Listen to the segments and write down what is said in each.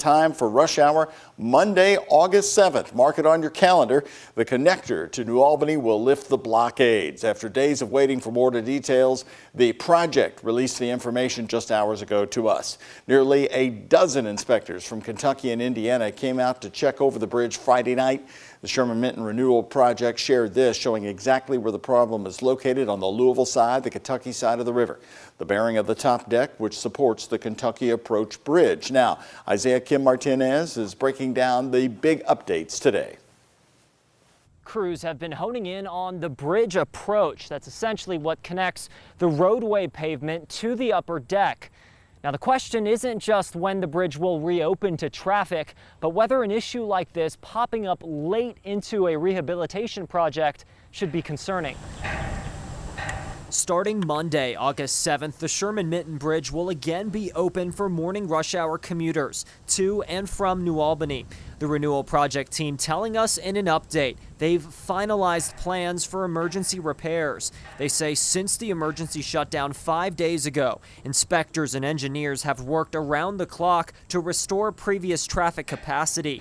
time for rush hour Monday, August 7th. Mark it on your calendar. The connector to New Albany will lift the blockades. After days of waiting for more details, the project released the information just hours ago to us. Nearly a dozen inspectors from Kentucky and Indiana came out to check over the bridge Friday night. The Sherman Minton Renewal Project shared this, showing exactly where the problem is located on the Louisville side, the Kentucky side of the river. The bearing of the top deck, which supports the Kentucky Approach Bridge. Now, Isaiah Kim Martinez is breaking down the big updates today. Crews have been honing in on the bridge approach. That's essentially what connects the roadway pavement to the upper deck. Now, the question isn't just when the bridge will reopen to traffic, but whether an issue like this popping up late into a rehabilitation project should be concerning. Starting Monday, August 7th, the Sherman Minton Bridge will again be open for morning rush hour commuters to and from New Albany. The Renewal Project team telling us in an update they've finalized plans for emergency repairs. They say since the emergency shutdown 5 days ago, inspectors and engineers have worked around the clock to restore previous traffic capacity.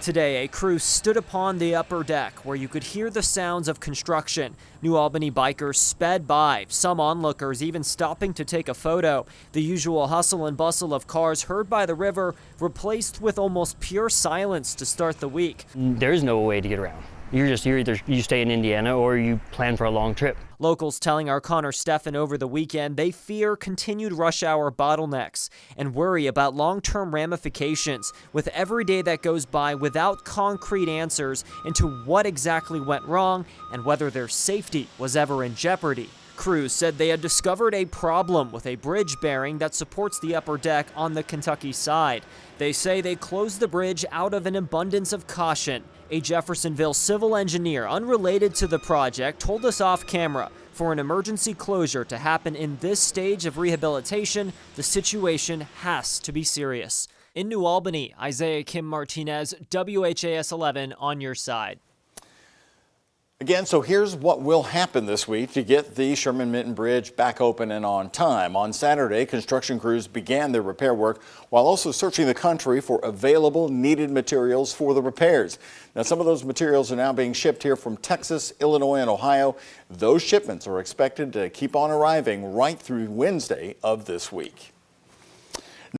Today, a crew stood upon the upper deck where you could hear the sounds of construction. New Albany bikers sped by, some onlookers even stopping to take a photo. The usual hustle and bustle of cars heard by the river replaced with almost pure silence to start the week. There's no way to get around. You're either you stay in Indiana or you plan for a long trip. Locals telling our Connor Steffen over the weekend they fear continued rush hour bottlenecks and worry about long-term ramifications with every day that goes by without concrete answers into what exactly went wrong and whether their safety was ever in jeopardy. Crews said they had discovered a problem with a bridge bearing that supports the upper deck on the Kentucky side. They say they closed the bridge out of an abundance of caution. A Jeffersonville civil engineer unrelated to the project told us off camera for an emergency closure to happen in this stage of rehabilitation, the situation has to be serious. In New Albany, Isaiah Kim Martinez, WHAS 11 on your side. Again, so here's what will happen this week to get the Sherman Minton Bridge back open and on time. On Saturday, construction crews began their repair work while also searching the country for available needed materials for the repairs. Now, some of those materials are now being shipped here from Texas, Illinois, and Ohio. Those shipments are expected to keep on arriving right through Wednesday of this week.